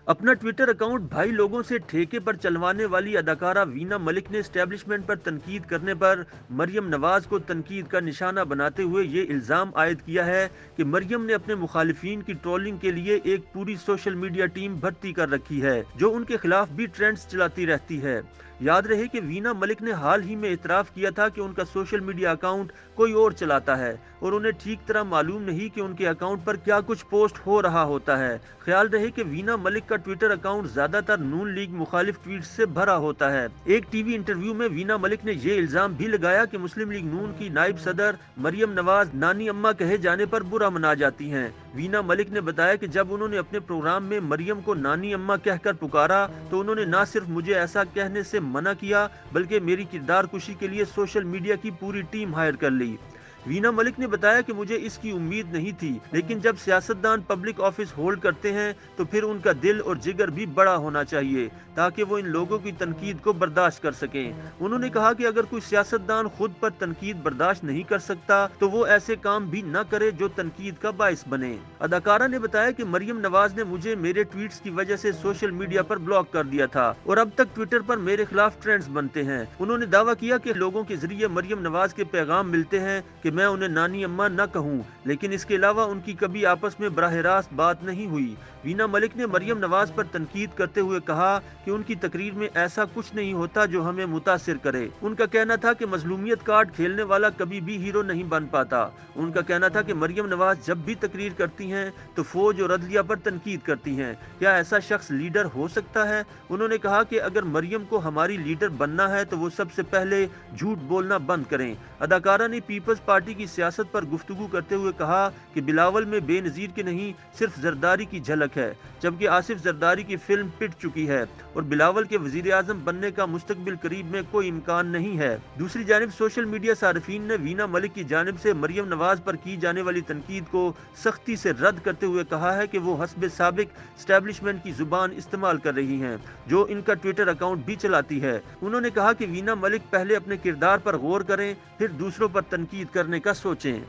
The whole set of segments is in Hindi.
अपना ट्विटर अकाउंट भाई लोगों से ठेके पर चलवाने वाली अदाकारा वीना मलिक ने एस्टेब्लिशमेंट पर तनकीद करने पर मरियम नवाज को तनकीद का निशाना बनाते हुए ये इल्ज़ाम आयद किया है कि मरियम ने अपने मुखालिफिन की ट्रोलिंग के लिए एक पूरी सोशल मीडिया टीम भर्ती कर रखी है जो उनके खिलाफ भी ट्रेंड्स चलाती रहती है। याद रहे कि वीना मलिक ने हाल ही में इतराफ किया था कि उनका सोशल मीडिया अकाउंट कोई और चलाता है और उन्हें ठीक तरह मालूम नहीं कि उनके अकाउंट पर क्या कुछ पोस्ट हो रहा होता है। ख्याल रहे कि वीना मलिक का ट्विटर अकाउंट ज्यादातर नून लीग मुखालिफ ट्वीट से भरा होता है। एक टीवी इंटरव्यू में वीना मलिक ने ये इल्जाम भी लगाया कि मुस्लिम लीग नून की नायब सदर मरियम नवाज नानी अम्मा कहे जाने पर बुरा मना जाती हैं। वीना मलिक ने बताया कि जब उन्होंने अपने प्रोग्राम में मरियम को नानी अम्मा कहकर पुकारा तो उन्होंने न सिर्फ मुझे ऐसा कहने से मना किया बल्कि मेरी किरदार कुशी के लिए सोशल मीडिया की पूरी टीम हायर कर ली। वीना मलिक ने बताया कि मुझे इसकी उम्मीद नहीं थी, लेकिन जब सियासतदान पब्लिक ऑफिस होल्ड करते हैं तो फिर उनका दिल और जिगर भी बड़ा होना चाहिए ताकि वो इन लोगों की तनकीद को बर्दाश्त कर सकें। उन्होंने कहा कि अगर कोई सियासतदान खुद पर तनकीद बर्दाश्त नहीं कर सकता तो वो ऐसे काम भी न करे जो तनकीद का बाइस बने। अदाकारा ने बताया कि मरियम नवाज ने मुझे मेरे ट्वीट्स की वजह से सोशल मीडिया पर ब्लॉक कर दिया था और अब तक ट्विटर पर मेरे खिलाफ ट्रेंड्स बनते हैं। उन्होंने दावा किया कि लोगों के जरिए मरियम नवाज के पैगाम मिलते हैं कि मैं उन्हें नानी अम्मा न कहूं, लेकिन इसके अलावा उनकी कभी आपस में बराह रास्त बात नहीं हुई। वीना मलिक ने मरियम नवाज पर तनकीद करते हुए कहा कि उनकी तकरीर में ऐसा कुछ नहीं होता जो हमें मुतासिर करे। उनका कहना था कि मजलूमियत कार्ड खेलने वाला कभी भी हीरो नहीं बन पाता। उनका कहना था कि मरियम नवाज जब भी तकरीर करती हैं तो फौज और अदलिया पर तनकीद करती हैं। क्या ऐसा शख्स लीडर हो सकता है? उन्होंने कहा कि अगर मरियम को हमारी लीडर बनना है तो वो सबसे पहले झूठ बोलना बंद करें। अदाकारा ने पीपल्स पार्टी की सियासत पर गुफ्तगू करते हुए कहा कि बिलावल में बेनजीर की नहीं सिर्फ जरदारी की झलक है, जबकि आसिफ जरदारी की फिल्म पिट चुकी है और बिलावल के वजीर आजम बनने का मुस्तकबिल करीब में कोई इम्कान नहीं है। दूसरी जानिब सोशल मीडिया सार्फिन ने वीना मलिक की जानिब से मरियम नवाज पर की जाने वाली तनकीद को सख्ती से रद्द करते हुए कहा है कि वो हस्बे साबिक एस्टेब्लिशमेंट की जुबान इस्तेमाल कर रही हैं जो इनका ट्विटर अकाउंट भी चलाती है। उन्होंने कहा कि वीना मलिक पहले अपने किरदार पर गौर करें फिर दूसरों पर तनकीद करने का सोचें।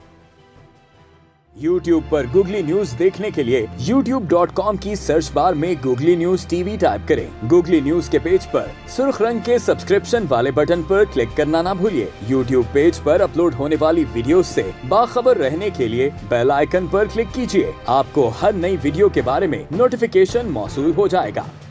YouTube पर गूगली न्यूज देखने के लिए youtube.com की सर्च बार में गूगली न्यूज टीवी टाइप करें। गूगली न्यूज के पेज पर सुर्ख रंग के सब्सक्रिप्शन वाले बटन पर क्लिक करना ना भूलिए। YouTube पेज पर अपलोड होने वाली वीडियोस से बाखबर रहने के लिए बेल आइकन पर क्लिक कीजिए। आपको हर नई वीडियो के बारे में नोटिफिकेशन मौसूल हो जाएगा।